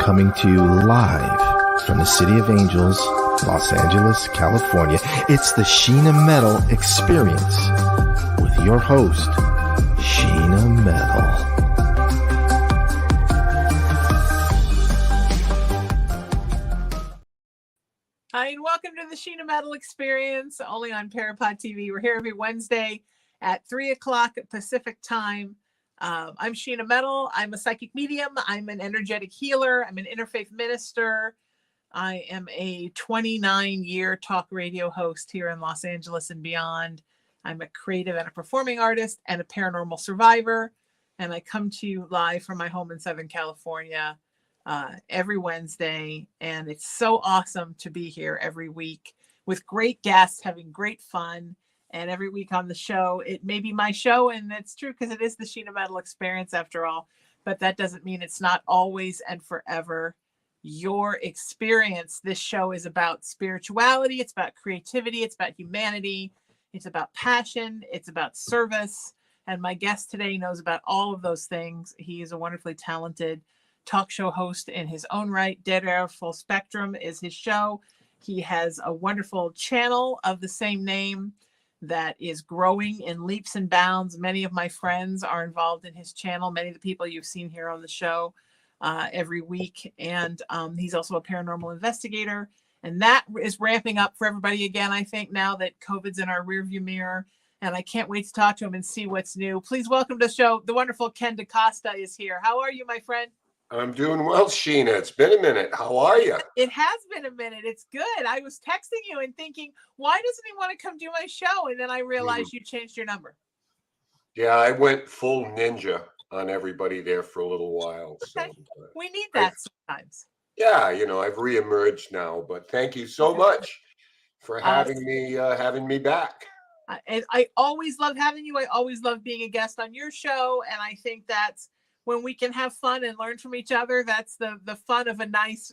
coming to you live from the City of Angels, Los Angeles, California. It's the Sheena Metal Experience with your host, Sheena Metal. Hi, and welcome to the Sheena Metal Experience, only on Parapod TV. We're here every Wednesday at 3 o'clock Pacific time. I'm Sheena Metal. I'm a psychic medium. I'm an energetic healer. I'm an interfaith minister. I am a 29-year talk radio host here in Los Angeles and beyond. I'm a creative and a performing artist and a paranormal survivor. And I come to you live from my home in Southern California every Wednesday. And it's so awesome to be here every week with great guests, having great fun. And every week on the show, it may be my show, and it's true because it is the Sheena Metal Experience after all, but that doesn't mean it's not always and forever your experience. This show is about spirituality, it's about creativity, it's about humanity, it's about passion, it's about service. And my guest today knows about all of those things. He is a wonderfully talented talk show host in his own right. Dead Air Full Spectrum is his show. He has a wonderful channel of the same name that is growing in leaps and bounds. Many of my friends are involved in his channel. Many of the people you've seen here on the show every week. And he's also a paranormal investigator. And that is ramping up for everybody again, I think, now that COVID's in our rearview mirror. And I can't wait to talk to him and see what's new. Please welcome to the show. The wonderful Ken DeCosta is here. How are you, my friend? I'm doing well, Sheena. It's been a minute. How are you? It has been a minute. It's good. I was texting you and thinking, why doesn't he want to come do my show? And then I realized you changed your number. Yeah, I went full ninja on everybody there for a little while. Okay. So We need that sometimes. Yeah, I've reemerged now, but thank you so much for having me back. I always love having you. I always love being a guest on your show. And I think that's when we can have fun and learn from each other. That's the fun of a nice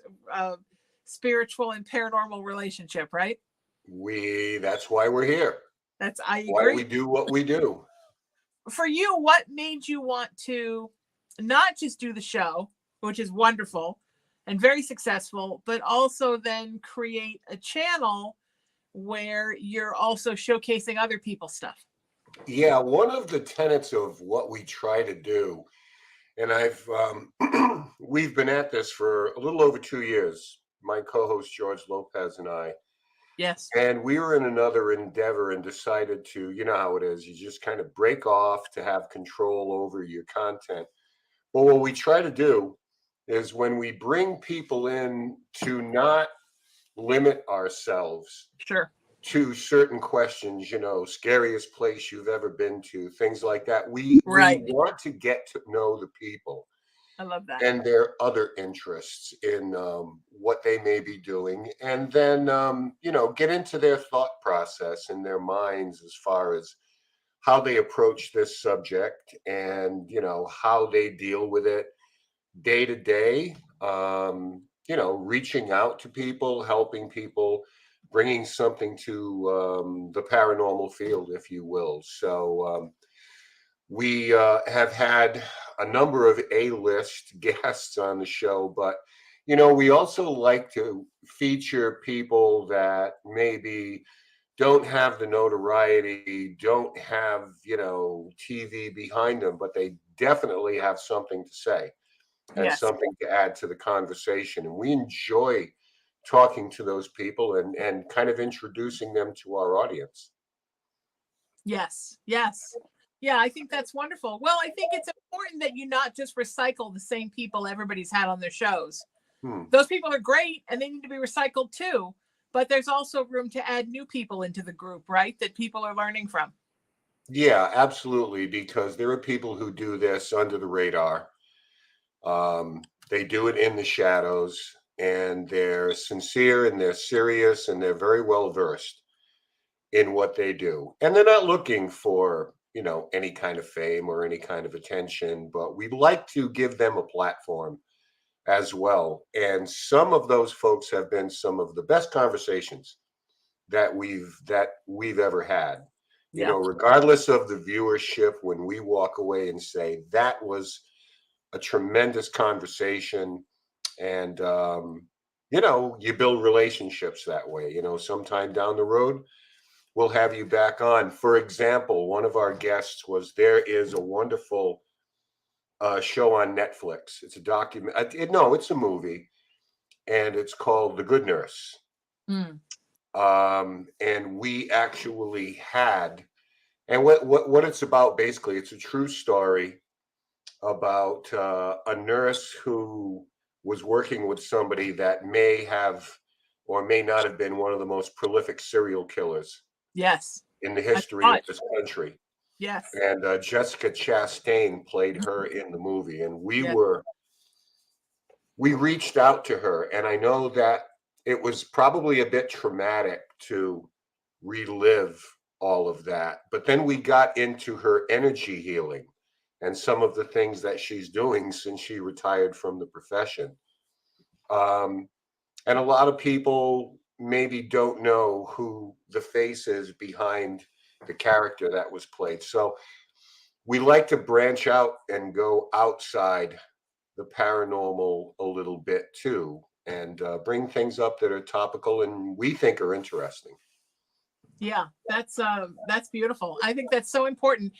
spiritual and paranormal relationship, right? That's why we're here. I agree. Why we do what we do. For you, what made you want to not just do the show, which is wonderful and very successful, but also then create a channel where you're also showcasing other people's stuff? Yeah, one of the tenets of what we try to do, and we've been at this for a little over 2 years, my co-host George Lopez and I. Yes. And we were in another endeavor and decided to, you know how it is, you just kind of break off to have control over your content. But what we try to do is when we bring people in to not limit ourselves to certain questions, scariest place you've ever been to, things like that. We want to get to know the people. I love that. And their other interests in what they may be doing. And then, get into their thought process and their minds as far as how they approach this subject and, how they deal with it day to day, reaching out to people, helping people, bringing something to the paranormal field, if you will. So we have had a number of A-list guests on the show, but, we also like to feature people that maybe don't have the notoriety, don't have, TV behind them, but they definitely have something to say and something to add to the conversation. And we enjoy talking to those people and kind of introducing them to our audience. Yes. Yeah, I think that's wonderful. Well, I think it's important that you not just recycle the same people everybody's had on their shows. Those people are great and they need to be recycled too. But there's also room to add new people into the group, right? That people are learning from. Yeah, absolutely. Because there are people who do this under the radar. They do it in the shadows and they're sincere and they're serious and they're very well versed in what they do. And they're not looking for, any kind of fame or any kind of attention, but we'd like to give them a platform as well. And some of those folks have been some of the best conversations that we've ever had. Regardless of the viewership, when we walk away and say that was a tremendous conversation And, you build relationships that way. Sometime down the road, we'll have you back on. For example, one of our guests there is a wonderful show on Netflix. It's a document. No, it's a movie, and it's called The Good Nurse. Mm. And we actually had, and what it's about basically, it's a true story about a nurse who was working with somebody that may have or may not have been one of the most prolific serial killers Yes. in the history of this country. Yes. And Jessica Chastain played her in the movie, and we reached out to her, and I know that it was probably a bit traumatic to relive all of that, but then we got into her energy healing and some of the things that she's doing since she retired from the profession. And a lot of people maybe don't know who the face is behind the character that was played. So we like to branch out and go outside the paranormal a little bit too, and bring things up that are topical and we think are interesting. Yeah, that's beautiful. I think that's so important.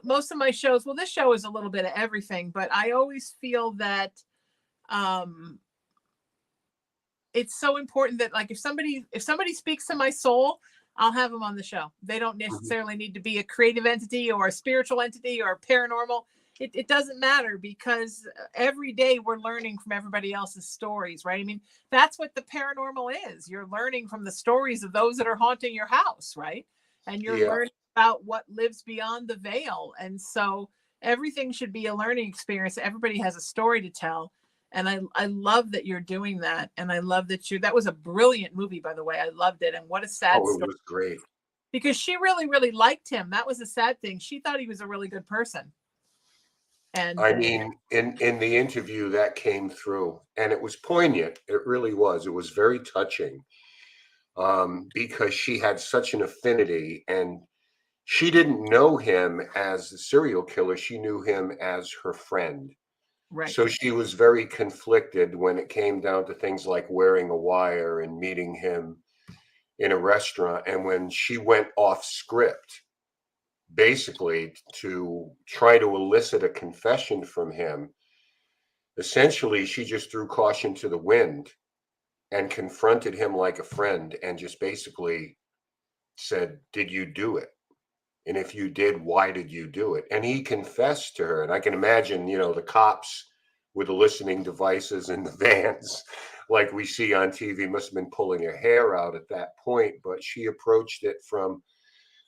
Most of my shows, well, this show is a little bit of everything, but I always feel that it's so important that, like, if somebody speaks to my soul, I'll have them on the show. They don't necessarily need to be a creative entity or a spiritual entity or paranormal. It doesn't matter, because every day we're learning from everybody else's stories, right? I mean, that's what the paranormal is. You're learning from the stories of those that are haunting your house, right? And you're learning about what lives beyond the veil. And so everything should be a learning experience. Everybody has a story to tell. And I love that you're doing that. And I love that that was a brilliant movie, by the way. I loved it. And what a sad story. It was great. Because she really, really liked him. That was a sad thing. She thought he was a really good person. And I mean, in the interview that came through, and it was poignant. It really was. It was very touching, because she had such an affinity, and she didn't know him as the serial killer. She knew him as her friend. right. So she was very conflicted when it came down to things like wearing a wire and meeting him in a restaurant. And when she went off script, basically to try to elicit a confession from him, essentially she just threw caution to the wind and confronted him like a friend and just basically said, "Did you do it? And if you did, why did you do it?" And he confessed to her. And I can imagine, the cops with the listening devices in the vans, like we see on TV, must have been pulling her hair out at that point. But she approached it from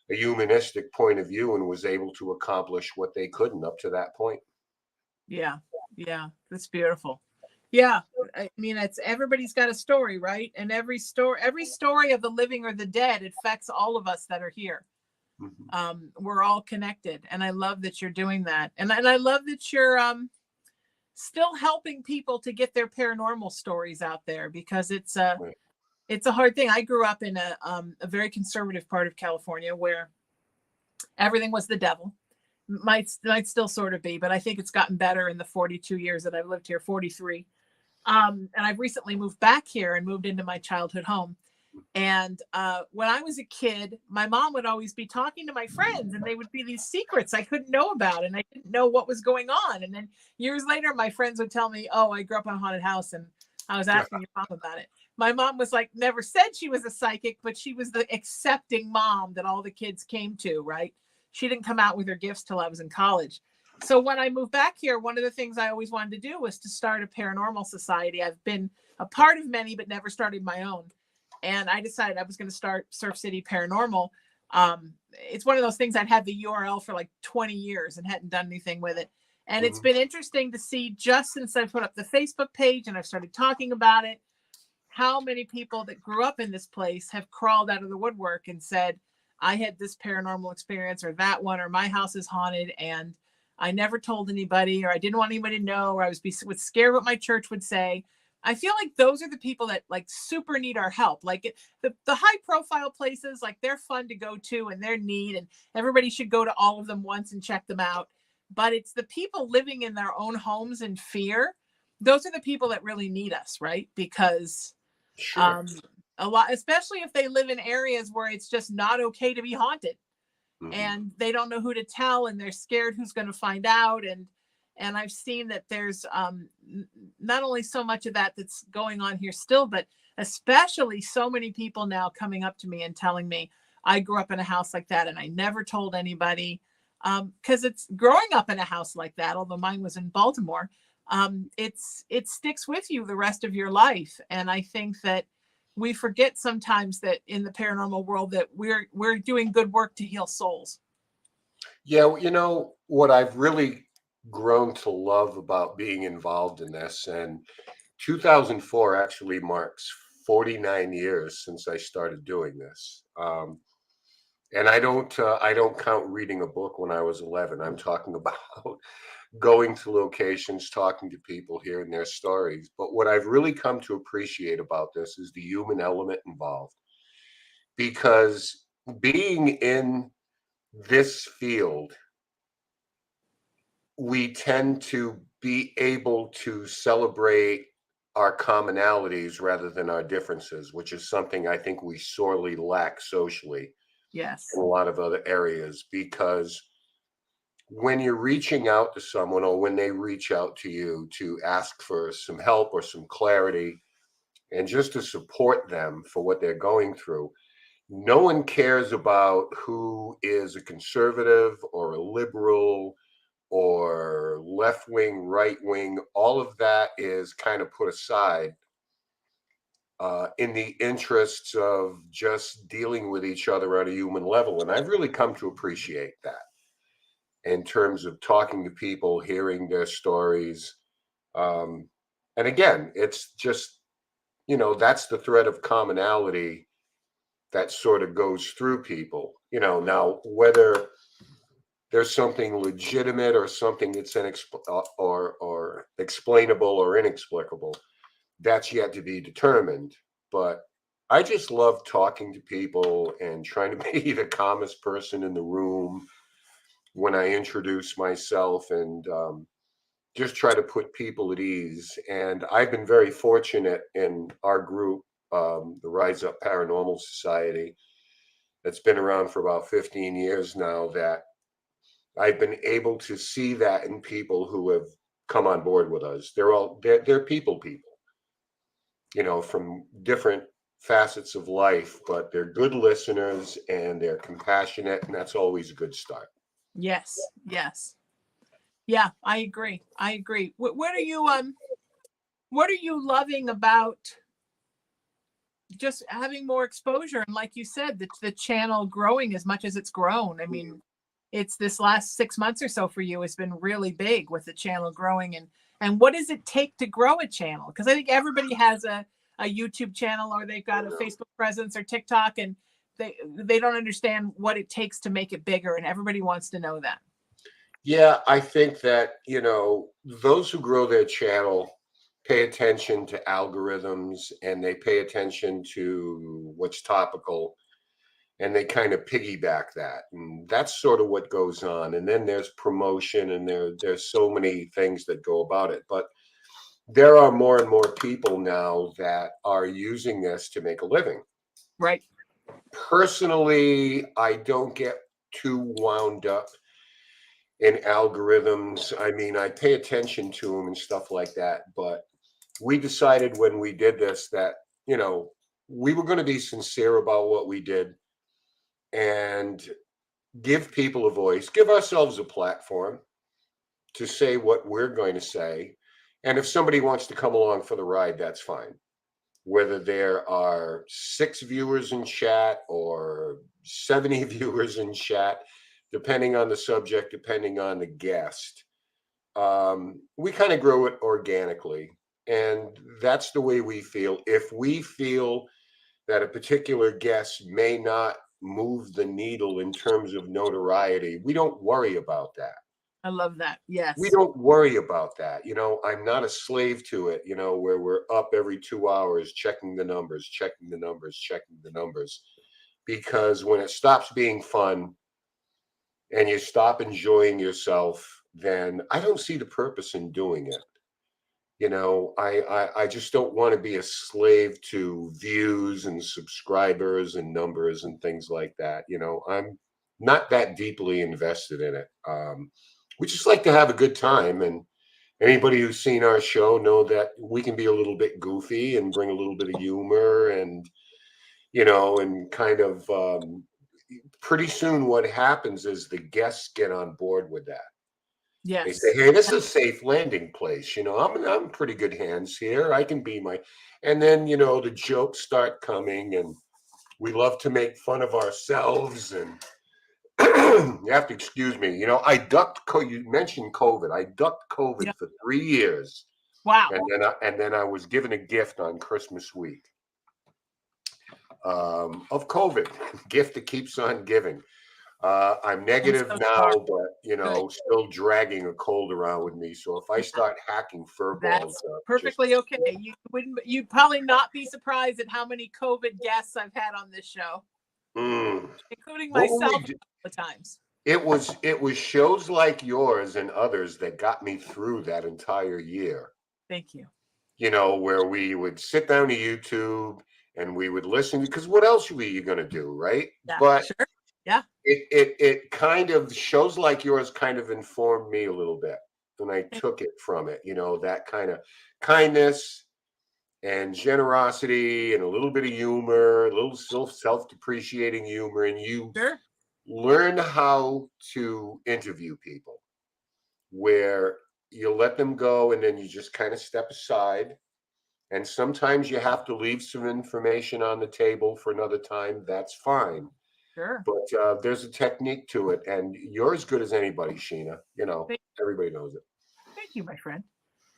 a humanistic point of view and was able to accomplish what they couldn't up to that point. Yeah. That's beautiful. Yeah. I mean, everybody's got a story, right? And every story of the living or the dead affects all of us that are here. Mm-hmm. We're all connected. And I love that you're doing that. And I love that you're still helping people to get their paranormal stories out there, because it's a hard thing. I grew up in a very conservative part of California where everything was the devil. Might still sort of be, but I think it's gotten better in the 42 years that I've lived here, 43. And I've recently moved back here and moved into my childhood home. And when I was a kid, my mom would always be talking to my friends, and they would be these secrets I couldn't know about, and I didn't know what was going on. And then years later, my friends would tell me, "Oh, I grew up in a haunted house," and I was asking your mom about it. My mom was like, never said she was a psychic, but she was the accepting mom that all the kids came to, right? She didn't come out with her gifts till I was in college. So when I moved back here, one of the things I always wanted to do was to start a paranormal society. I've been a part of many, but never started my own. And I decided I was going to start Surf City Paranormal. It's one of those things I'd had the URL for like 20 years and hadn't done anything with it. And it's been interesting to see, just since I put up the Facebook page and I've started talking about it, how many people that grew up in this place have crawled out of the woodwork and said, "I had this paranormal experience, or that one, or my house is haunted, and I never told anybody, or I didn't want anybody to know, or I was scared what my church would say." I feel like those are the people that like super need our help. Like the high profile places, like they're fun to go to and they're neat, and everybody should go to all of them once and check them out. But it's the people living in their own homes in fear those are the people that really need us, right? Because Sure. a lot, especially if they live in areas where it's just not okay to be haunted, Mhm. and they don't know who to tell, and they're scared who's going to find out. And I've seen that there's not only so much of that that's going on here still, but especially so many people now coming up to me and telling me, I grew up in a house like that and I never told anybody. Because it's growing up in a house like that, although mine was in Baltimore, it sticks with you the rest of your life. And I think that we forget sometimes that in the paranormal world that we're doing good work to heal souls. Yeah, what I've really grown to love about being involved in this, and 2004 actually marks 49 years since I started doing this. And I don't count reading a book when I was 11. I'm talking about going to locations, talking to people, hearing their stories. But what I've really come to appreciate about this is the human element involved, because being in this field, we tend to be able to celebrate our commonalities rather than our differences, which is something I think we sorely lack socially Yes. in a lot of other areas. Because when you're reaching out to someone, or when they reach out to you to ask for some help or some clarity and just to support them for what they're going through, no one cares about who is a conservative or a liberal or left wing, right wing. All of that is kind of put aside in the interests of just dealing with each other at a human level. And I've really come to appreciate that in terms of talking to people, hearing their stories. Um, and again, it's just, that's the thread of commonality that sort of goes through people. Now whether there's something legitimate or something that's or explainable or inexplicable, that's yet to be determined. But I just love talking to people and trying to be the calmest person in the room when I introduce myself, and just try to put people at ease. And I've been very fortunate in our group, the Rise Up Paranormal Society, that's been around for about 15 years now, that I've been able to see that in people who have come on board with us. They're people, from different facets of life, but they're good listeners and they're compassionate, and that's always a good start. Yes. Yes. Yeah, I agree. I agree. What are you loving about just having more exposure? And like you said, the channel growing as much as it's grown. I mean, it's this last 6 months or so for you has been really big with the channel growing. And what does it take to grow a channel? Because I think everybody has a YouTube channel, or they've got a Facebook presence or TikTok, and they don't understand what it takes to make it bigger, and everybody wants to know that. Yeah, I think that, those who grow their channel pay attention to algorithms, and they pay attention to what's topical, and they kind of piggyback that. And that's sort of what goes on. And then there's promotion, and there's so many things that go about it. But there are more and more people now that are using this to make a living. Right. Personally, I don't get too wound up in algorithms. I mean, I pay attention to them and stuff like that. But we decided when we did this that, we were going to be sincere about what we did and give people a voice, give ourselves a platform to say what we're going to say. And if somebody wants to come along for the ride, that's fine. Whether there are 6 viewers in chat or 70 viewers in chat, depending on the subject, depending on the guest, we kind of grow it organically. And that's the way we feel. If we feel that a particular guest may not move the needle in terms of notoriety, we don't worry about that. I love that. We Yes. don't worry about that. I'm not a slave to it, where we're up every 2 hours checking the numbers, checking the numbers, checking the numbers. Because when it stops being fun and you stop enjoying yourself, then I don't see the purpose in doing it. I just don't want to be a slave to views and subscribers and numbers and things like that. I'm not that deeply invested in it. We just like to have a good time, and anybody who's seen our show know that we can be a little bit goofy and bring a little bit of humor, and kind of pretty soon what happens is the guests get on board with that. They Yes. say, "Hey, this is a safe landing place. I'm in pretty good hands here. I can be my," and then the jokes start coming, and we love to make fun of ourselves. And you have to excuse me. You mentioned COVID. I ducked Yeah. COVID for 3 years, Wow. and then I was given a gift on Christmas week of COVID. Gift that keeps on giving. I'm I'm negative so now, sorry. but Good. still dragging a cold around with me. So if I Yeah, start hacking fur balls that's up, just perfectly okay. You'd probably not be surprised at how many COVID guests I've had on this show, mm. including What were myself we? a couple of times. It was shows like yours and others that got me through that entire year. Thank you. Where we would sit down to YouTube and we would listen, because what else were you going to do, right? Yeah, But sure. Yeah, it kind of, shows like yours kind of informed me a little bit, and I thank- took it from it. That kind of kindness and generosity and a little bit of humor, a little self-depreciating humor, and you sure. learn how to interview people where you let them go and then you just kind of step aside. And sometimes you have to leave some information on the table for another time. That's fine. Sure. But there's a technique to it, and you're as good as anybody, Sheena. Thank, Everybody knows it. thank you, my friend.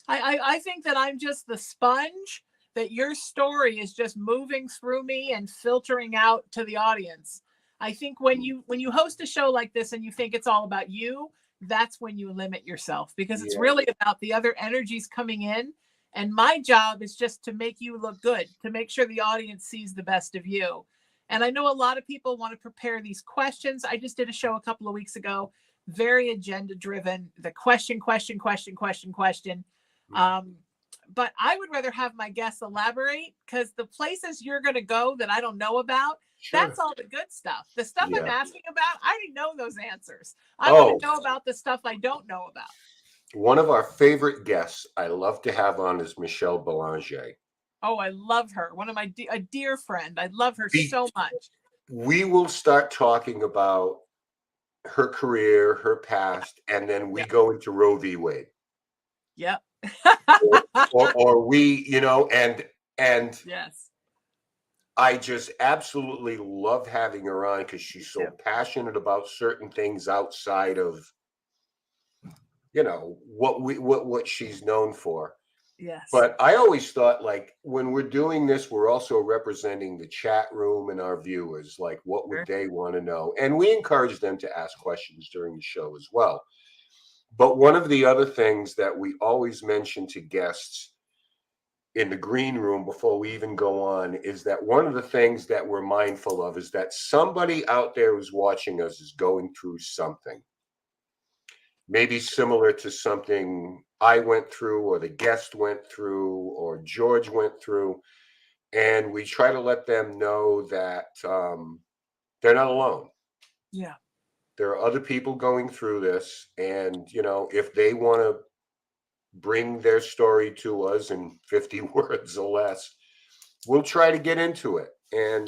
I think that I'm just the sponge, that your story is just moving through me and filtering out to the audience. I think when you host a show like this and you think it's all about you, that's when you limit yourself, because it's Yeah, really about the other energies coming in. And my job is just to make you look good, to make sure the audience sees the best of you. And I know a lot of people want to prepare these questions. I just did a show a couple of weeks ago, very agenda driven. The question, question, question, question, question. Um, but I would rather have my guests elaborate, because the places you're going to go that I don't know about, sure. that's all the good stuff. The stuff I'm Yeah. asking about, I already know those answers. I want Oh, to know about the stuff I don't know about. one of our favorite guests I love to have on is Michelle Belanger. Oh, I love her. One of my a dear friend. I love her Be- so much. We will start talking about her career, her past, and then we Yeah. go into Roe v. Wade. Yep. Or we, and Yes. I just absolutely love having her on because she's so Yep. passionate about certain things outside of what she's known for. Yes. But I always thought, like, when we're doing this, we're also representing the chat room and our viewers. Like, what would Sure. they want to know? And we encourage them to ask questions during the show as well. But one of the other things that we always mention to guests in the green room before we even go on is that one of the things that we're mindful of is that somebody out there who's watching us is going through something, maybe similar to something I went through, or the guest went through, or George went through. And we try to let them know that they're not alone. Yeah. There are other people going through this. And, if they want to bring their story to us in 50 words or less, we'll try to get into it. And,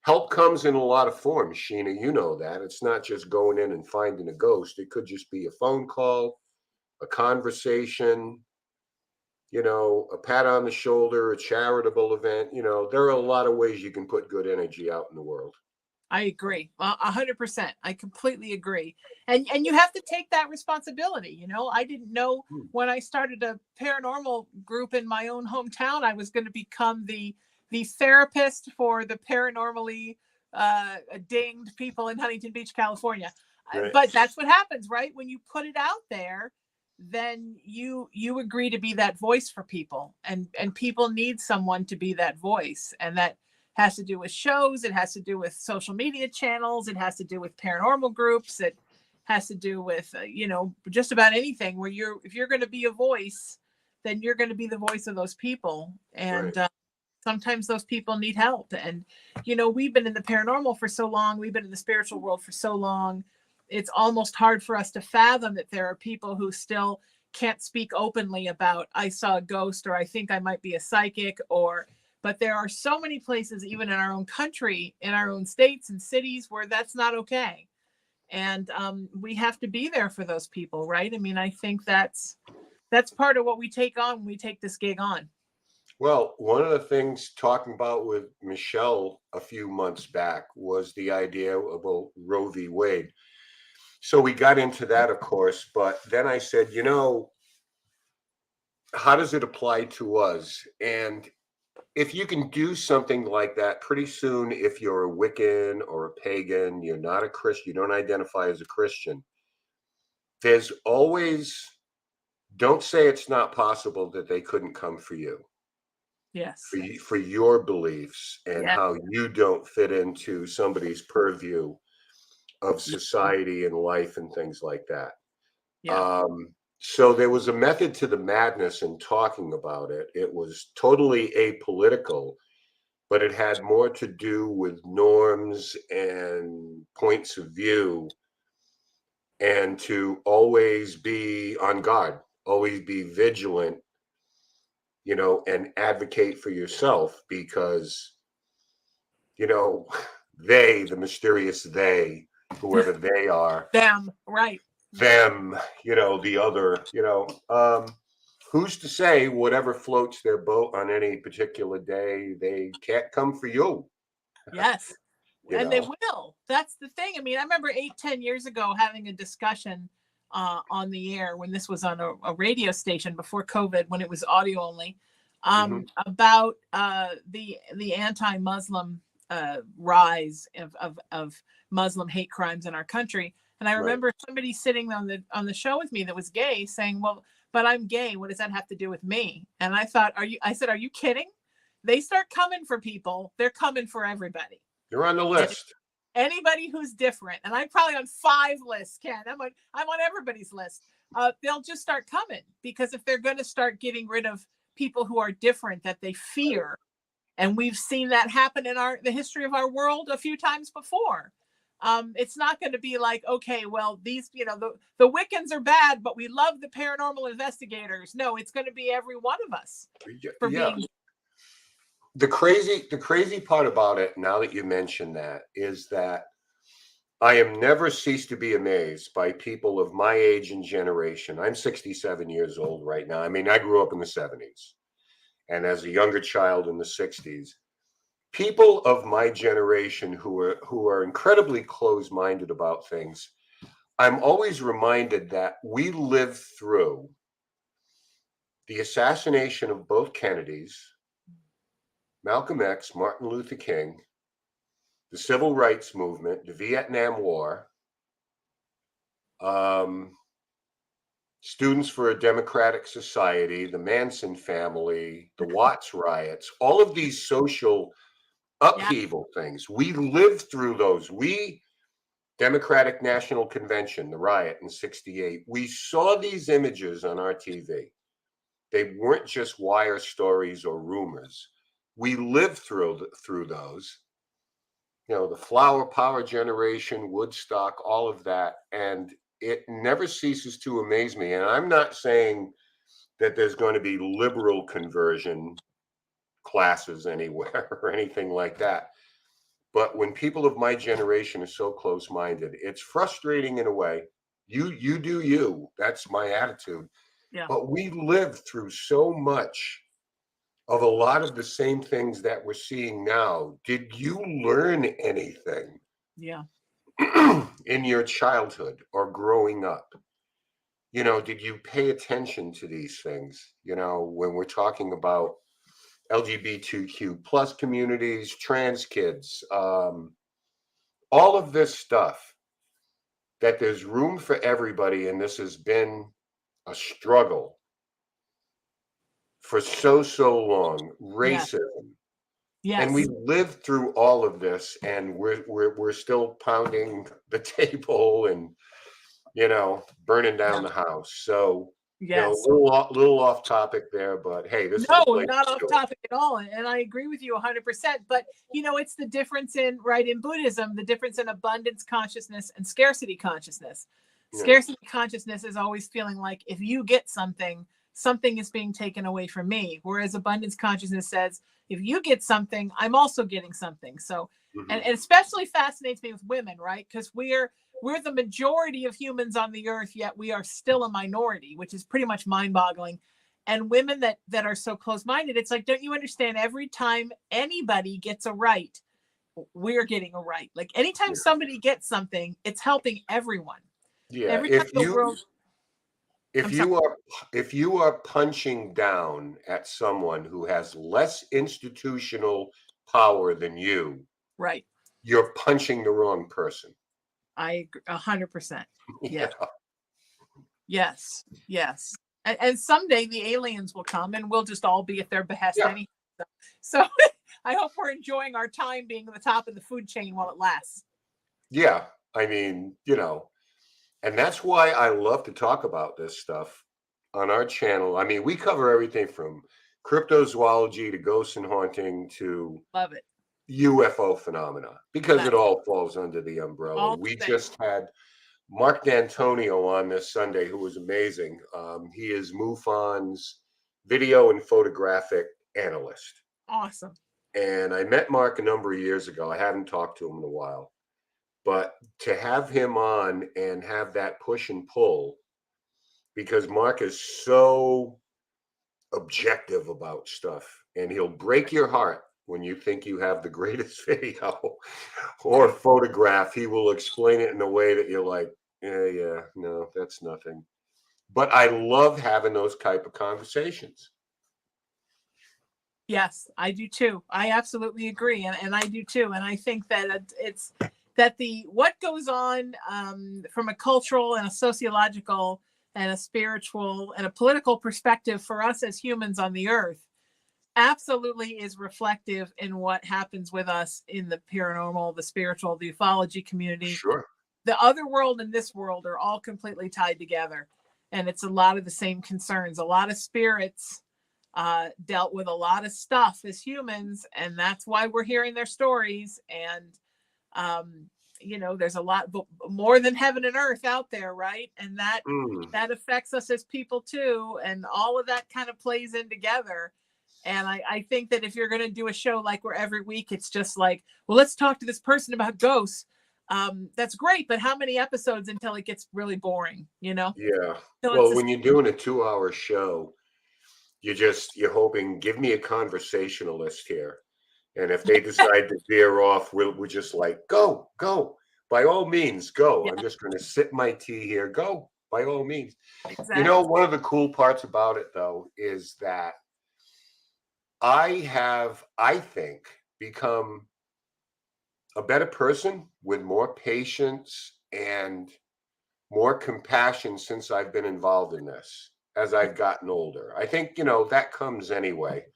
help comes in a lot of forms, Sheena. You know that. It's not just going in and finding a ghost. It could just be a phone call, a conversation, a pat on the shoulder, a charitable event. There are a lot of ways you can put good energy out in the world. I agree. 100%. I completely agree. And you have to take that responsibility. I didn't know when I started a paranormal group in my own hometown, I was going to become the therapist for the paranormally dinged people in Huntington Beach, California. Right. But that's what happens, right? When you put it out there, then you agree to be that voice for people, and people need someone to be that voice. And that has to do with shows, it has to do with social media channels, it has to do with paranormal groups, it has to do with just about anything where if you're going to be a voice, then you're going to be the voice of those people. And Right. sometimes those people need help. And, we've been in the paranormal for so long. We've been in the spiritual world for so long. It's almost hard for us to fathom that there are people who still can't speak openly about, I saw a ghost, or I think I might be a psychic, but there are so many places, even in our own country, in our own states and cities, where that's not okay. And we have to be there for those people, right? I mean, I think that's part of what we take on when we take this gig on. Well, one of the things talking about with Michelle a few months back was the idea about Roe v. Wade. So we got into that, of course, but then I said, how does it apply to us? And if you can do something like that, pretty soon, if you're a Wiccan or a pagan, you're not a Christian, you don't identify as a Christian, there's always, don't say it's not possible that they couldn't come for you. Yes. For your beliefs and Yeah. how you don't fit into somebody's purview of society and life and things like that. Yeah. So there was a method to the madness in talking about it. It was totally apolitical, but it had more to do with norms and points of view, and to always be on guard, always be vigilant, and advocate for yourself, because, the mysterious they, whoever they are, Them, right. them, the other, who's to say whatever floats their boat on any particular day, they can't come for you. Yes. And they know? will. That's the thing. I mean, I remember 8-10 years ago having a discussion on the air when this was on a radio station before COVID, when it was audio only, about the anti-Muslim rise of Muslim hate crimes in our country. And I remember somebody sitting on the show with me that was gay saying, well, but I'm gay. What does that have to do with me? And I thought, I said, are you kidding? They start coming for people. They're coming for everybody. You're on the list. Anybody who's different. And I'm probably on 5 lists, Ken. I'm on everybody's list. They'll just start coming, because if they're going to start getting rid of people who are different that they fear, and we've seen that happen in the history of our world a few times before. It's not going to be like, okay, well, these, the Wiccans are bad, but we love the paranormal investigators. No, it's going to be every one of us for being. The crazy part about it, now that you mention that, is that I am never ceased to be amazed by people of my age and generation. I'm 67 years old right now. I mean, I grew up in the 70s, and as a younger child in the 60s. People of my generation who are incredibly closed-minded about things, I'm always reminded that we lived through the assassination of both Kennedys, Malcolm X, Martin Luther King, the Civil Rights Movement, the Vietnam War, Students for a Democratic Society, the Manson family, the Watts riots, all of these social upheaval things. We lived through those. Democratic National Convention, the riot in '68, we saw these images on our TV. They weren't just wire stories or rumors. We lived through those. The flower power generation, Woodstock, all of that. And it never ceases to amaze me. And I'm not saying that there's going to be liberal conversion classes anywhere or anything like that. But when people of my generation are so close-minded, it's frustrating in a way. You do you. That's my attitude. Yeah. But we lived through so much of a lot of the same things that we're seeing now. Did you learn anything? Yeah. In your childhood or growing up? Did you pay attention to these things? When we're talking about LGBTQ plus communities, trans kids, all of this stuff, that there's room for everybody. And this has been a struggle for so long. Racism. Yes. And we lived through all of this, and we're still pounding the table and, burning down the house. So Yes. Little off topic there, but hey, this is the No, place not to off do it. topic at all. And I agree with you 100%. But, it's the difference in Buddhism, the difference in abundance consciousness and scarcity consciousness. Yeah. Scarcity consciousness is always feeling like if you get something, something is being taken away from me. Whereas abundance consciousness says, if you get something, I'm also getting something. So, and it especially fascinates me with women, right? Because we're the majority of humans on the earth, yet we are still a minority, which is pretty much mind-boggling. And women that are so close-minded, it's like, don't you understand? Every time anybody gets a right, we're getting a right. Like anytime somebody gets something, it's helping everyone. Yeah. Every time the world. I'm sorry. If you are punching down at someone who has less institutional power than you, Right. you're punching the wrong person. I agree 100%. Yeah. Yes. Yes. And someday the aliens will come and we'll just all be at their behest Yeah. anyhow. So I hope we're enjoying our time being at the top of the food chain while it lasts. Yeah. I mean, and that's why I love to talk about this stuff on our channel. I mean, we cover everything from cryptozoology to ghosts and haunting to Love it. UFO phenomena because Nice. it all falls under the umbrella. All We the just had Mark D'Antonio on this Sunday, who was amazing. He is MUFON's video and photographic analyst. Awesome. And I met Mark a number of years ago. I haven't talked to him in a while. But to have him on and have that push and pull, because Mark is so objective about stuff and he'll break your heart when you think you have the greatest video or photograph. He will explain it in a way that you're like, yeah, no, that's nothing. But I love having those type of conversations. Yes, I do too. I absolutely agree. And I do too. And I think that it's that what goes on from a cultural and a sociological and a spiritual and a political perspective for us as humans on the earth absolutely is reflective in what happens with us in the paranormal, the spiritual, the ufology community. Sure. The other world and this world are all completely tied together. And it's a lot of the same concerns. A lot of spirits dealt with a lot of stuff as humans, and that's why we're hearing their stories. And there's a lot more than heaven and earth out there, right? And that affects us as people too, and all of that kind of plays in together. And I think that if you're going to do a show like where every week it's just like, well, let's talk to this person about ghosts, that's great, but how many episodes until it gets really boring? Yeah. So Well, when you're doing a 2-hour show, you're hoping, give me a conversationalist here. And if they decide to veer off, we're just like, go, by all means, go. Yeah. I'm just going to sip my tea here. Go, by all means. Exactly. One of the cool parts about it, though, is that I think, become a better person with more patience and more compassion since I've been involved in this as I've gotten older. I think, that comes anyway.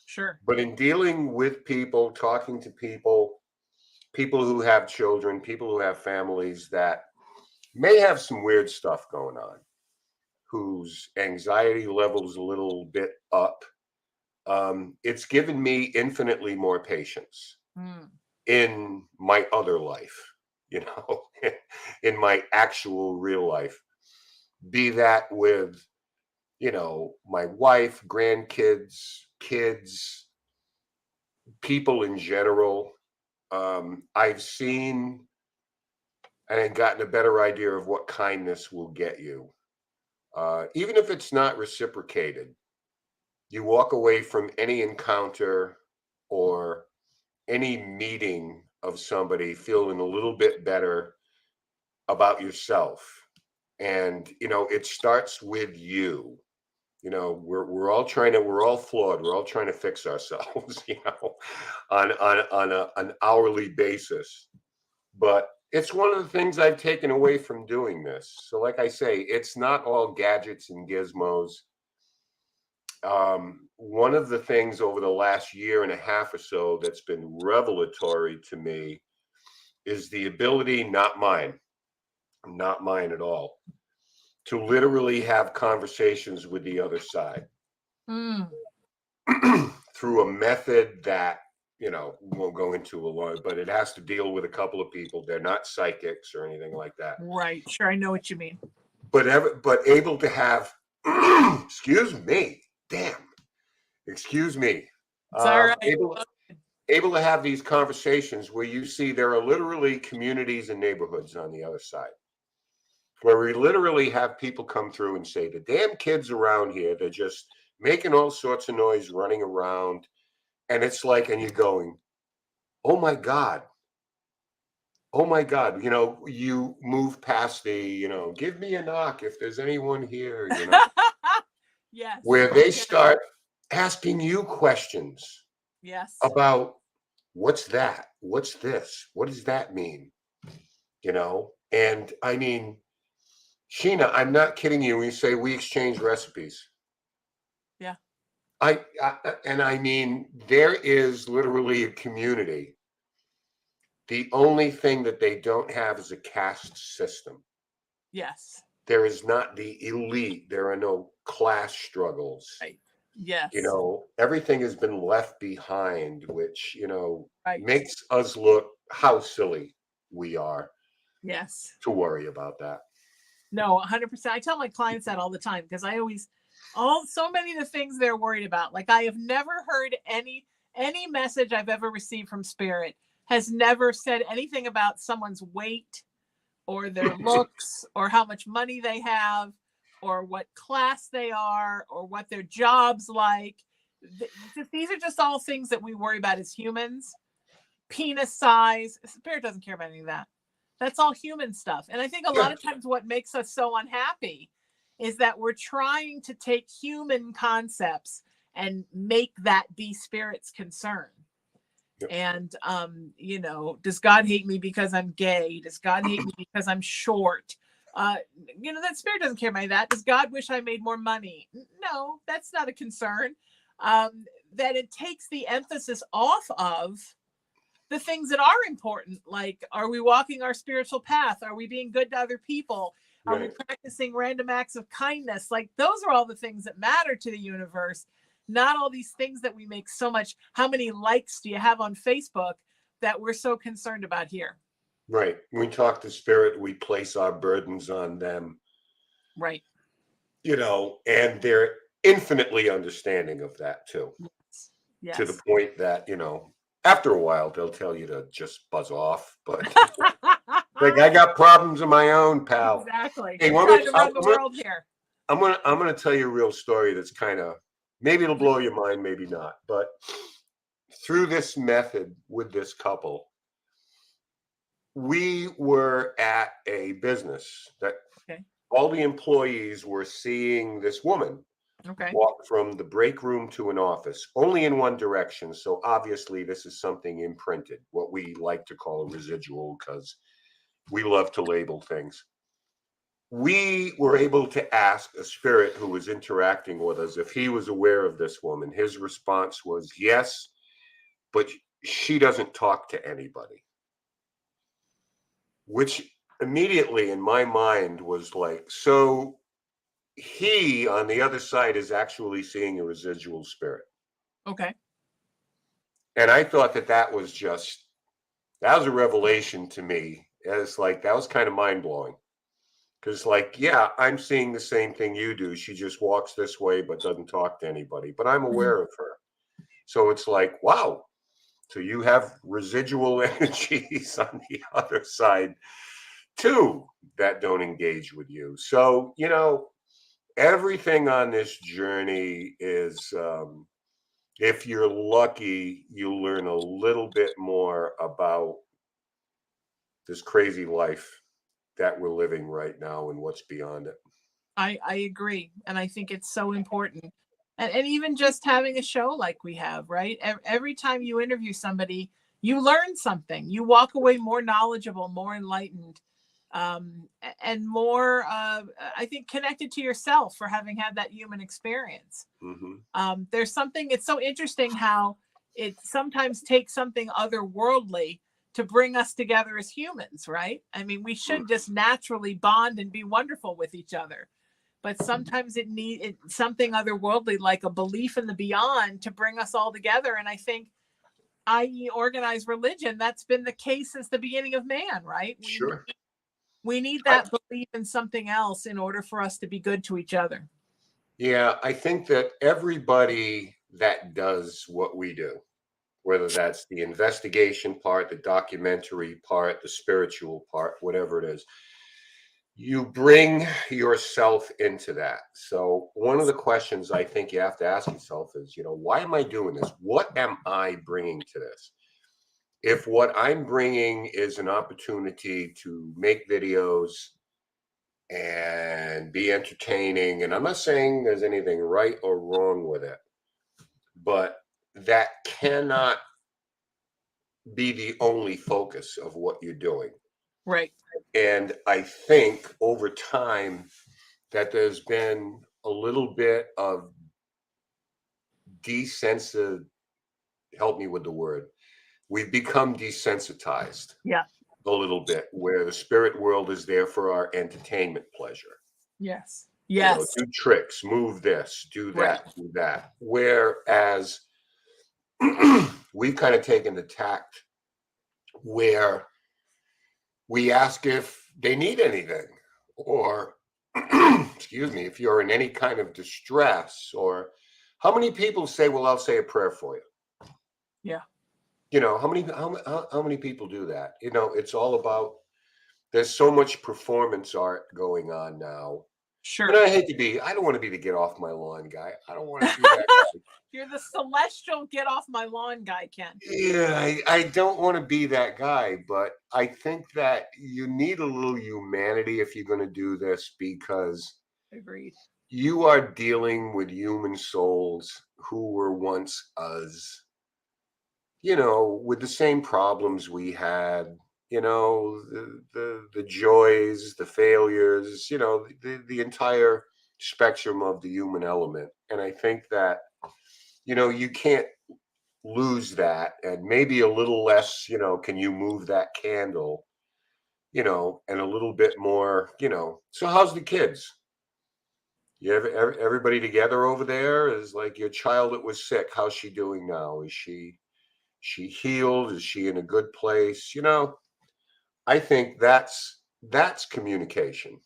Sure. But in dealing with people, talking to people who have children, people who have families that may have some weird stuff going on, whose anxiety level's a little bit up, it's given me infinitely more patience in my other life, in my actual real life. Be that with, my wife, grandkids, kids, people in general. I've seen and gotten a better idea of what kindness will get you. Even if it's not reciprocated, you walk away from any encounter or any meeting of somebody feeling a little bit better about yourself. And, it starts with you. We're all flawed. We're all trying to fix ourselves, on an hourly basis. But it's one of the things I've taken away from doing this. So like I say, it's not all gadgets and gizmos. One of the things over the last year and a half or so that's been revelatory to me is the ability, not mine at all, to literally have conversations with the other side Mm. through a method that, we won't go into a lot, but it has to deal with a couple of people. They're not psychics or anything like that. Right. Sure. I know what you mean. But able to have, excuse me, excuse me. It's all right. Able to have these conversations where you see there are literally communities and neighborhoods on the other side, where we literally have people come through and say, the damn kids around here, they're just making all sorts of noise, running around. And it's like, and you're going, oh my God. Oh my God. You move past the, give me a knock if there's anyone here, Yes. where they start asking you questions Yes. about what's that? What's this? What does that mean? And I mean, Sheena, I'm not kidding you when you say we exchange recipes. Yeah. I mean, there is literally a community. The only thing that they don't have is a caste system. Yes. There is not the elite. There are no class struggles. Right. Yes. Everything has been left behind, which, right. makes us look how silly we are. Yes. To worry about that. No, 100%. I tell my clients that all the time because I always, so many of the things they're worried about. Like I have never heard any message I've ever received from Spirit has never said anything about someone's weight or their looks or how much money they have or what class they are or what their job's like. These are just all things that we worry about as humans. Penis size. Spirit doesn't care about any of that. That's all human stuff. And I think a lot of times what makes us so unhappy is that we're trying to take human concepts and make that be Spirit's concern. Yep. And, does God hate me because I'm gay? Does God hate me because I'm short? That Spirit doesn't care about that. Does God wish I made more money? No, that's not a concern. That it takes the emphasis off of the things that are important, like, are we walking our spiritual path? Are we being good to other people? Are we practicing random acts of kindness? Like, those are all the things that matter to the universe, not all these things that we make so much. How many likes do you have on Facebook that we're so concerned about here? Right. When we talk to Spirit, we place our burdens on them. Right. And they're infinitely understanding of that too. Yes. To the point that, after a while, they'll tell you to just buzz off. But like, I got problems of my own, pal. Exactly. Hey, trying to run the world here. I'm gonna tell you a real story that's kind of, maybe it'll blow your mind, maybe not. But through this method with this couple, we were at a business that all the employees were seeing this woman walk from the break room to an office, only in one direction. So obviously this is something imprinted, what we like to call a residual, because we love to label things. We were able to ask a spirit who was interacting with us if he was aware of this woman. His response was yes, but she doesn't talk to anybody. Which immediately in my mind was like, so he on the other side is actually seeing a residual spirit. Okay. And I thought that was a revelation to me. It's like, that was kind of mind blowing. Because yeah, I'm seeing the same thing you do. She just walks this way, but doesn't talk to anybody, but I'm aware of her. So it's like, wow. So you have residual energies on the other side too, that don't engage with you. So, everything on this journey is, if you're lucky, you'll learn a little bit more about this crazy life that we're living right now and what's beyond it. I agree. And I think it's so important. And even just having a show like we have, right? Every time you interview somebody, you learn something. You walk away more knowledgeable, more enlightened, and more, I think, connected to yourself for having had that human experience. Mm-hmm. There's something, it's so interesting how it sometimes takes something otherworldly to bring us together as humans, right? I mean, we should just naturally bond and be wonderful with each other. but sometimes it needs something otherworldly, like a belief in the beyond, to bring us all together. And I think, i.e., organized religion, that's been the case since the beginning of man, right? Sure. We need that belief in something else in order for us to be good to each other. Yeah, I think that everybody that does what we do, whether that's the investigation part, the documentary part, the spiritual part, whatever it is, you bring yourself into that. So one of the questions I think you have to ask yourself is, why am I doing this? What am I bringing to this? If what I'm bringing is an opportunity to make videos and be entertaining, and I'm not saying there's anything right or wrong with it, but that cannot be the only focus of what you're doing. Right. And I think over time that there's been a little bit of help me with the word. We've become desensitized. Yeah. A little bit, where the spirit world is there for our entertainment pleasure. Yes. Yes. Do tricks, move this, do that, Right. do that. Whereas we've kind of taken the tact where we ask if they need anything, or excuse me, if you're in any kind of distress, or how many people say, well, I'll say a prayer for you. Yeah. How many people do that? It's all about, there's so much performance art going on now. Sure. And I don't want to be the get off my lawn guy. I don't want to be that guy. You're the celestial get off my lawn guy, Ken. Yeah, I don't want to be that guy, but I think that you need a little humanity if you're going to do this, because Agreed. you are dealing with human souls who were once us, with the same problems we had, the joys, the failures, the entire spectrum of the human element. And I think that, you can't lose that, and maybe a little less, can you move that candle, and a little bit more, so how's the kids? You have everybody together over there? Is like your child that was sick, how's she doing now? Is she healed? Is she in a good place? I think that's communication.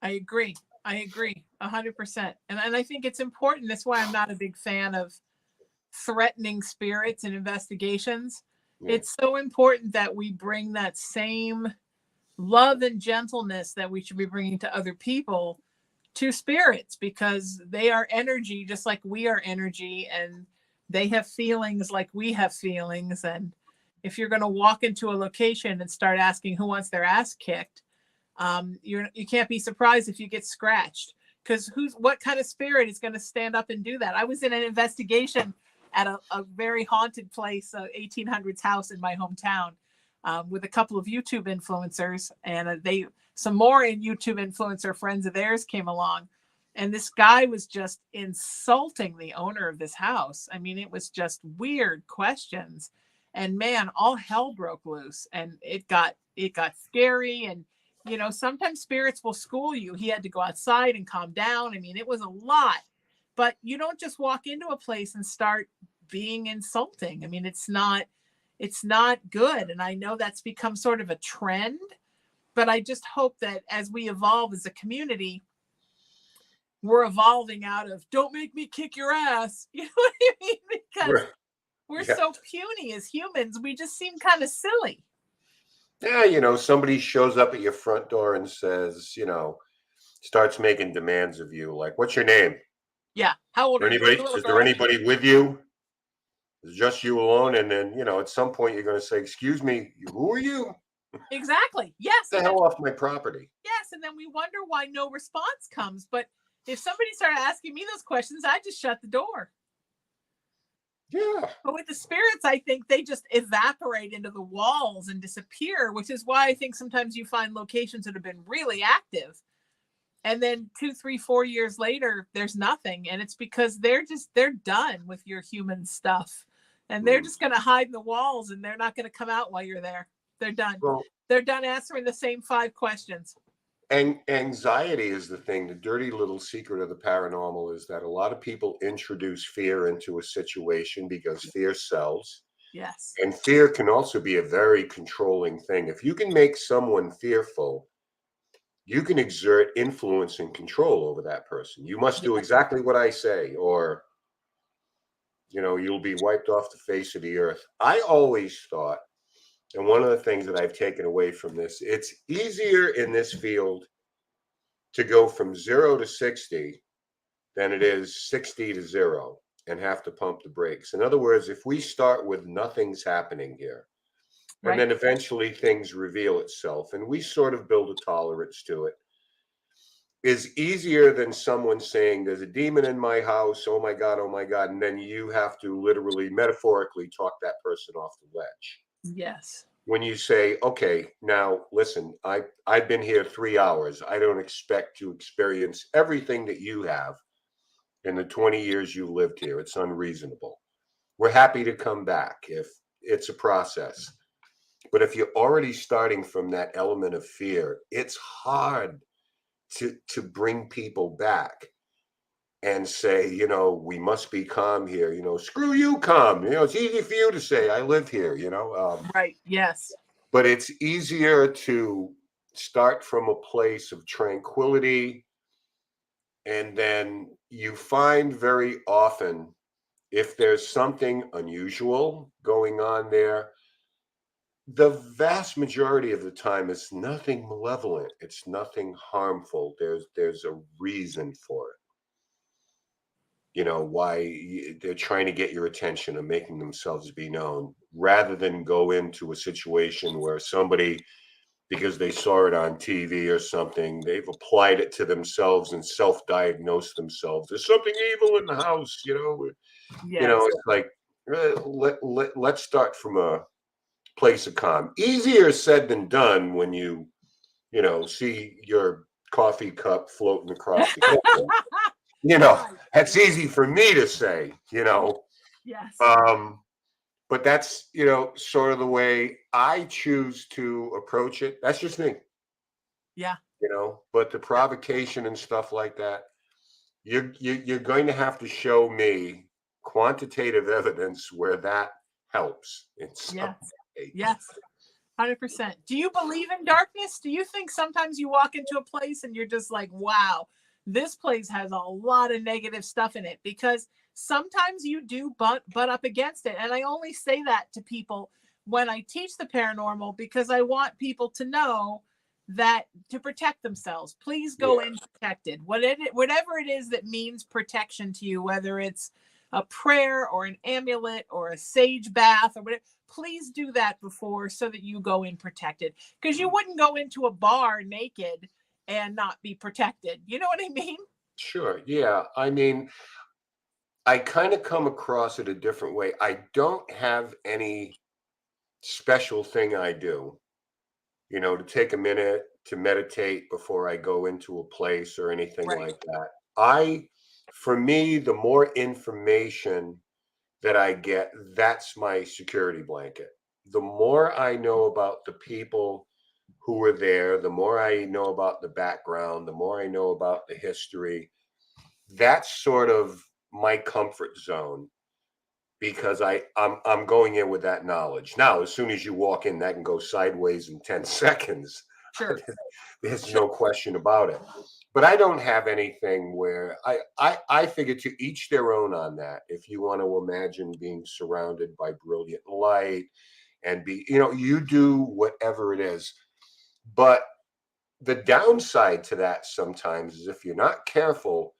I agree. 100%. And I think it's important. That's why I'm not a big fan of threatening spirits and investigations. Yeah. It's so important that we bring that same love and gentleness that we should be bringing to other people to spirits, because they are energy just like we are energy, and they have feelings like we have feelings. And if you're going to walk into a location and start asking who wants their ass kicked, you can't be surprised if you get scratched, because what kind of spirit is going to stand up and do that? I was in an investigation at a very haunted place, 1800s house in my hometown, with a couple of YouTube influencers, and some more YouTube influencer friends of theirs came along, and this guy was just insulting the owner of this house. I mean, it was just weird questions, and man, all hell broke loose, and it got scary. And sometimes spirits will school you. He had to go outside and calm down. I mean, it was a lot. But you don't just walk into a place and start being insulting. I mean, it's not good. And I know that's become sort of a trend, but I just hope that as we evolve as a community, we're evolving out of "don't make me kick your ass." You know what I mean? Because we're so puny as humans. We just seem kind of silly. Yeah, somebody shows up at your front door and says, starts making demands of you, like, what's your name? Yeah. How old are you? Is there anybody with you? Is it just you alone? And then, at some point you're going to say, excuse me, who are you? Exactly. Yes. Get the hell off my property. Yes. And then we wonder why no response comes. But if somebody started asking me those questions, I just shut the door. Yeah. But with the spirits, I think they just evaporate into the walls and disappear, which is why I think sometimes you find locations that have been really active, and then 2, 3, 4 years later, there's nothing. And it's because they're done with your human stuff, and they're just going to hide in the walls, and they're not going to come out while you're there. They're done. Well, They're done answering the same 5 questions. Anxiety is the thing. The dirty little secret of the paranormal is that a lot of people introduce fear into a situation because fear sells. Yes. And fear can also be a very controlling thing. If you can make someone fearful, you can exert influence and control over that person. You must do Yes. exactly what I say, or you'll be wiped off the face of the earth. I always thought, and one of the things that I've taken away from this, it's easier in this field to go from 0 to 60 than it is 60 to 0 and have to pump the brakes. In other words, if we start with nothing's happening here, and Right. then eventually things reveal itself and we sort of build a tolerance to it, is easier than someone saying there's a demon in my house, oh my god, and then you have to literally metaphorically talk that person off the ledge. Yes. When you say, okay, now listen, I've been here 3 hours, I don't expect to experience everything that you have in the 20 years you lived here. It's unreasonable. We're happy to come back if it's a process. But if you're already starting from that element of fear, it's hard to bring people back and say, we must be calm here. Screw you, calm. It's easy for you to say, I live here, Right. Yes. but it's easier to start from a place of tranquility. And then you find very often, if there's something unusual going on there, the vast majority of the time it's nothing malevolent, it's nothing harmful. There's a reason for it. They're trying to get your attention and making themselves be known, rather than go into a situation where somebody, because they saw it on TV or something, they've applied it to themselves and self-diagnosed themselves. There's something evil in the house. Yes. It's like, let's start from a place of calm. Easier said than done when see your coffee cup floating across the kitchen. Right. That's easy for me to say, Yes. but that's, sort of the way I choose to approach it. That's just me, Yeah. but the provocation and stuff like that, you're going to have to show me quantitative evidence where that helps in some Yes. way. Yes. 100%. Do you believe in darkness? Do you think sometimes you walk into a place and you're just like, wow, this place has a lot of negative stuff in it? Because sometimes you do butt up against it. And I only say that to people when I teach the paranormal, because I want people to know that to protect themselves, please go Yeah. in protected. Whatever it is that means protection to you, whether it's a prayer or an amulet or a sage bath or whatever, please do that before, so that you go in protected, because you wouldn't go into a bar naked and not be protected. You know what I mean? Sure. Yeah. I mean, I kind of come across it a different way. I don't have any special thing I do, to take a minute to meditate before I go into a place or anything Right. like that. For me, the more information that I get, that's my security blanket. The more I know about the people who were there, the more I know about the background, the more I know about the history. That's sort of my comfort zone, because I'm going in with that knowledge. Now, as soon as you walk in, that can go sideways in 10 seconds. Sure. There's no question about it. But I don't have anything where I figure to each their own on that. If you want to imagine being surrounded by brilliant light and you do whatever it is. But the downside to that sometimes is, if you're not careful,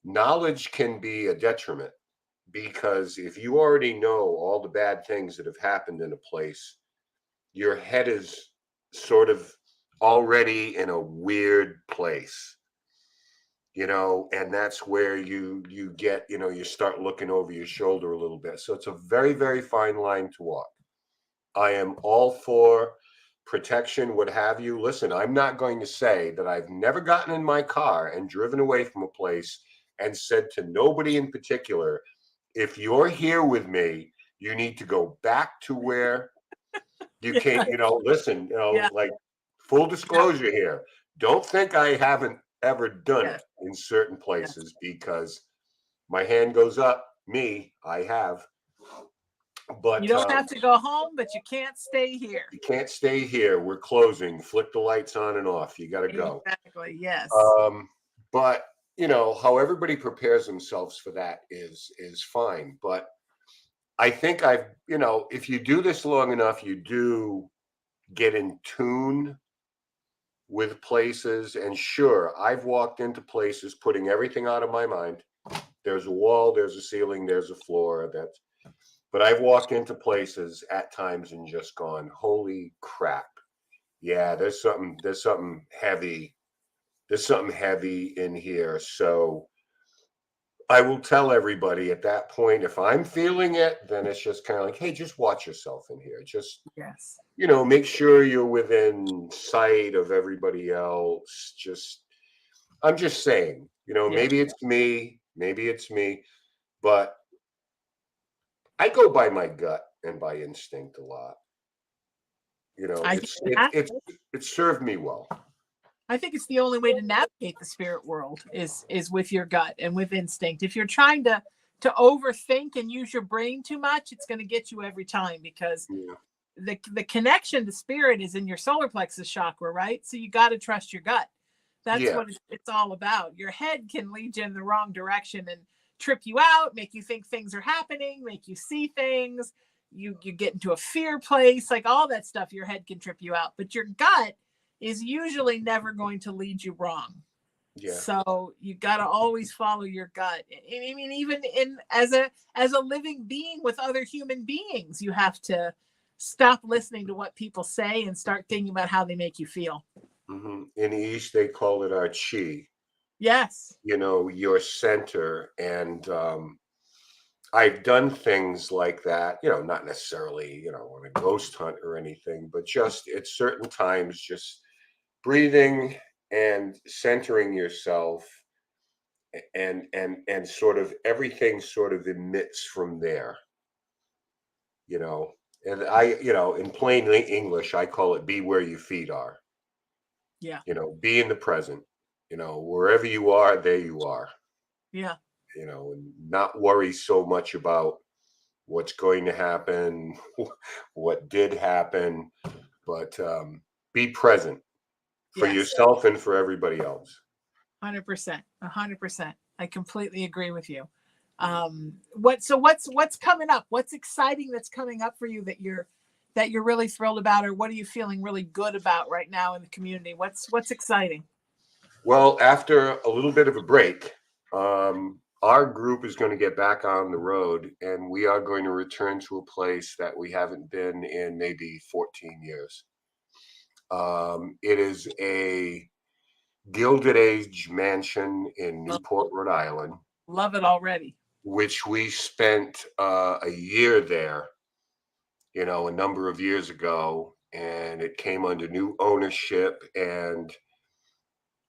knowledge can be a detriment, because if you already know all the bad things that have happened in a place, your head is sort of already in a weird place, and that's where you get, you start looking over your shoulder a little bit. So it's a very, very fine line to walk. I am all for protection, what have you. Listen, I'm not going to say that I've never gotten in my car and driven away from a place and said to nobody in particular, if you're here with me, you need to go back to where you Yeah. came. Listen, Yeah. like, full disclosure here. Don't think I haven't ever done Yes. it in certain Yes. places because my hand goes up. I have. You But don't have to go home, but you can't stay here. you can't stay here. We're closing. Flick the lights on and off. You got to go. Exactly. Yes. But how everybody prepares themselves for that is fine. But I think if you do this long enough, you do get in tune with places. And sure, I've walked into places putting everything out of my mind. There's a wall, there's a ceiling, there's a floor. But I've walked into places at times and just gone, holy crap. Yeah, there's something heavy. There's something heavy in here. So I will tell everybody at that point, if I'm feeling it, then it's just kind of like, hey, just watch yourself in here. Just, Yes. make sure you're within sight of everybody else. I'm just saying, maybe it's me, but I go by my gut and by instinct a lot. I think that- It served me well. I think it's the only way to navigate the spirit world is with your gut and with instinct. If you're trying to overthink and use your brain too much, it's going to get you every time because Yeah. the connection to spirit is in your solar plexus chakra, right? So you got to trust your gut. That's what it's all about. Your head can lead you in the wrong direction and trip you out, make you think things are happening, make you see things. You get into a fear place, like all that stuff. Your head can trip you out, but your gut is usually never going to lead you wrong. Yeah. So you got to always follow your gut. I mean, even as a living being with other human beings, you have to stop listening to what people say and start thinking about how they make you feel. Mm-hmm. In the East, they call it our chi. Yes. Your center. And I've done things like that, not necessarily, on a ghost hunt or anything, but just at certain times, just breathing and centering yourself and sort of everything sort of emits from there, and in plain English, I call it be where your feet are. Yeah. Be in the present, wherever you are, there you are. Yeah. And not worry so much about what's going to happen, what did happen, but be present for yourself and for everybody else. 100%. 100%. I completely agree with you. What's coming up? What's exciting that's coming up for you that you're really thrilled about, or what are you feeling really good about right now in the community? What's exciting? Well, after a little bit of a break, our group is going to get back on the road, and we are going to return to a place that we haven't been in maybe 14 years. It is a Gilded Age mansion in Newport, Rhode Island. Love it already. Which we spent a year there, a number of years ago, and it came under new ownership. And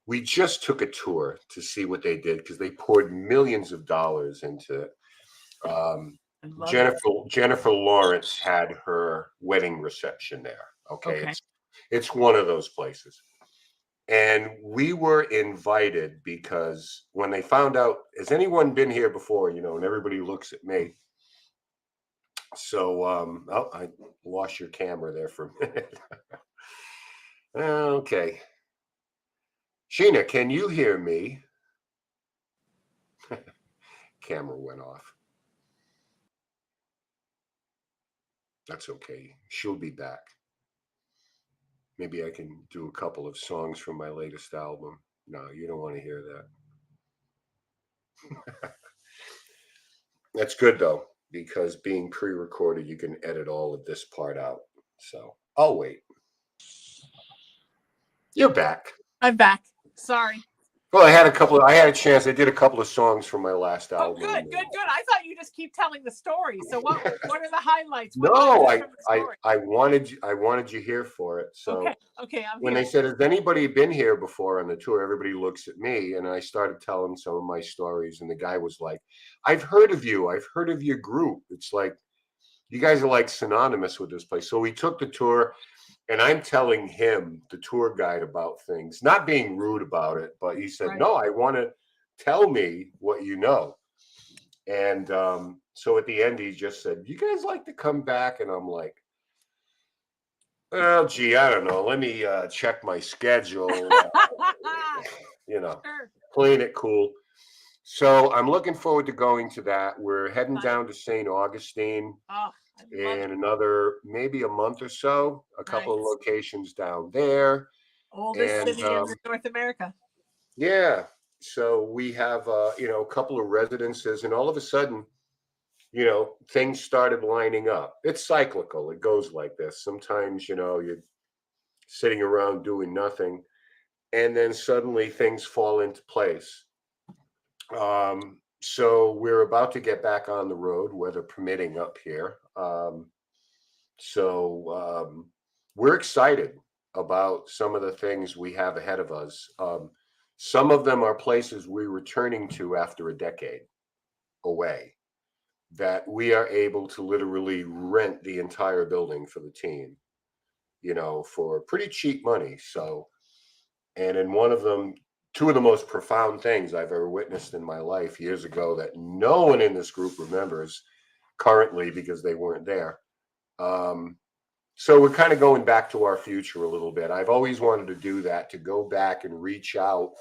we just took a tour to see what they did because they poured millions of dollars into it. Jennifer Lawrence had her wedding reception there. Okay. It's one of those places. And we were invited because when they found out, has anyone been here before? And everybody looks at me. So, I lost your camera there for a minute. Okay. Sheena, can you hear me? Camera went off. That's okay. She'll be back. Maybe I can do a couple of songs from my latest album. No, you don't want to hear that. That's good though, because being pre-recorded, you can edit all of this part out. So I'll wait. You're back. I'm back. Sorry. Well, I had a chance. I did a couple of songs from my last album. Oh, good. I thought you just keep telling the story. So what are the highlights? No, I wanted you here for it. So okay. When they said, has anybody been here before on the tour? Everybody looks at me, and I started telling some of my stories. And the guy was like, I've heard of you. I've heard of your group. It's like, you guys are like synonymous with this place. So we took the tour. And I'm telling him, the tour guide, about things, not being rude about it, but he said, Right. no, I want to tell me what you know. And so at the end, he just said, you guys like to come back? And I'm like, well, gee, I don't know. Let me check my schedule, you know, Sure. playing it cool. So I'm looking forward to going to that. We're heading Nice. down to St. Augustine Oh, I love in it. another maybe a month or so, a couple of Nice. locations down there. Oldest And city in North America. yeah, so we have you know, a couple of residences, and all of a sudden, you know, things started lining up. It's cyclical. It goes like this. Sometimes, you know, you're sitting around doing nothing, and then suddenly things fall into place. So we're about to get back on the road, weather permitting up here. So we're excited about some of the things we have ahead of us. Some of them are places we're returning to after a decade away, that we are able to literally rent the entire building for the team, you know, for pretty cheap money. So, and in one of them, two of the most profound things I've ever witnessed in my life years ago that no one in this group remembers currently because they weren't there. So we're kind of going back to our future a little bit. I've always wanted to do that, to go back and reach out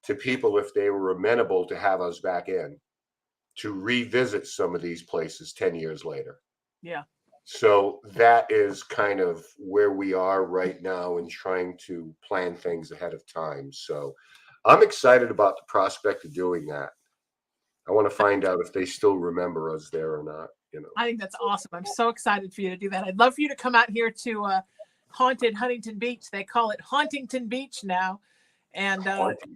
to people if they were amenable to have us back in, to revisit some of these places 10 years later. Yeah. So that is kind of where we are right now in trying to plan things ahead of time. So I'm excited about the prospect of doing that. I want to find out if they still remember us there or not, you know. I think that's awesome. I'm so excited for you to do that. I'd love for you to come out here to haunted Huntington Beach. They call it Hauntington Beach now. And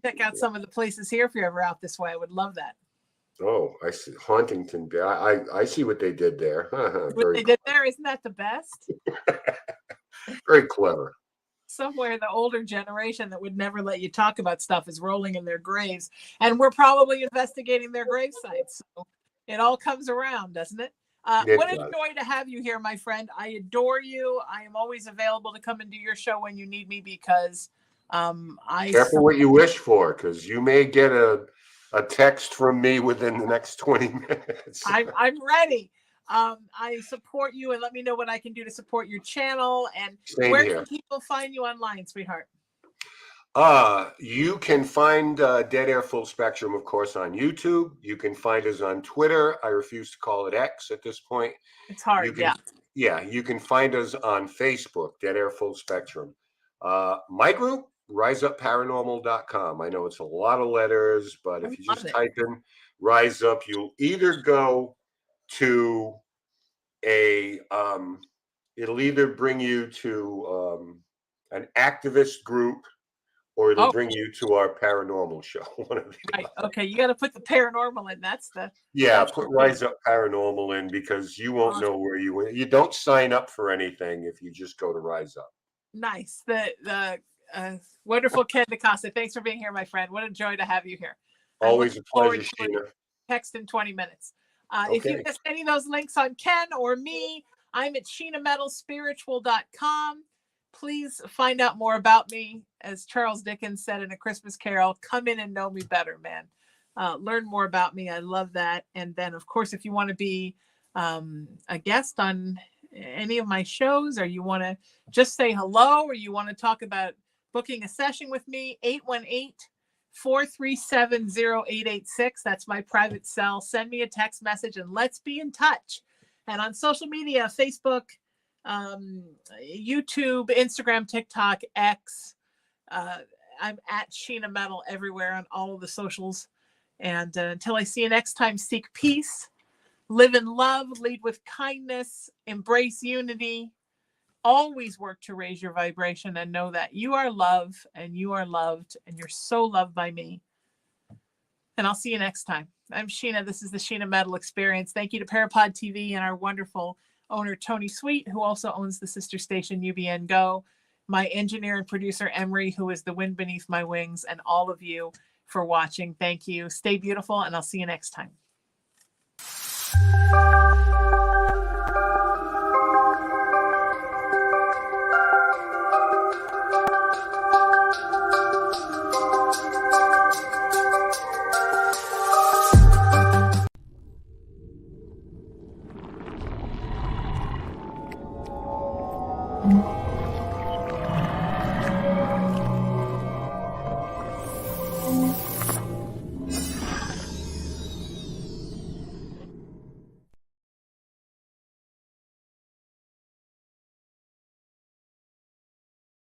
check out some of the places here if you're ever out this way. I would love that. Oh, I see. Hauntington. I see what they did there. What they did there, isn't that the best? Very clever. Somewhere the older generation that would never let you talk about stuff is rolling in their graves, and we're probably investigating their grave sites. So it all comes around, doesn't it? What a joy to have you here, my friend. I adore you. I am always available to come and do your show when you need me, because careful what you wish for, because you may get a text from me within the next 20 minutes. I'm ready. I support you, and let me know what I can do to support your channel. And where can people find you online, sweetheart? You can find Dead Air Full Spectrum, of course, on YouTube. You can find us on Twitter. I refuse to call it X at this point. It's hard, Yeah, you can find us on Facebook, Dead Air Full Spectrum. My group, riseupparanormal.com. I know it's a lot of letters, but if you just type in Rise Up, you'll either go to it'll either bring you to an activist group, or it'll bring you to our paranormal show. Right. Okay, you got to put the paranormal in. That's the put Rise Up Paranormal in, because you won't know where you don't sign up for anything if you just go to Rise Up. Nice. The wonderful Ken DeCosta. Thanks for being here, my friend. What a joy to have you here. Always a pleasure, Sheena. Text in 20 minutes. If you missed any of those links on Ken or me, I'm at SheenaMetalSpiritual.com. Please find out more about me. As Charles Dickens said in A Christmas Carol, come in and know me better, man. Learn more about me. I love that. And then, of course, if you want to be a guest on any of my shows, or you want to just say hello, or you want to talk about booking a session with me, 818-437-0886. That's my private cell. Send me a text message and let's be in touch. And on social media, Facebook, YouTube, Instagram, TikTok, X, I'm at Sheena Metal everywhere on all of the socials. And until I see you next time, seek peace, live in love, lead with kindness, embrace unity, always work to raise your vibration, and know that you are love and you are loved, and you're so loved by me. And I'll see you next time. I'm Sheena. This is the Sheena Metal Experience. Thank you to Parapod TV and our wonderful owner, Tony Sweet, who also owns the sister station UBN Go, my engineer and producer, Emery, who is the wind beneath my wings, and all of you for watching. Thank you. Stay beautiful, and I'll see you next time.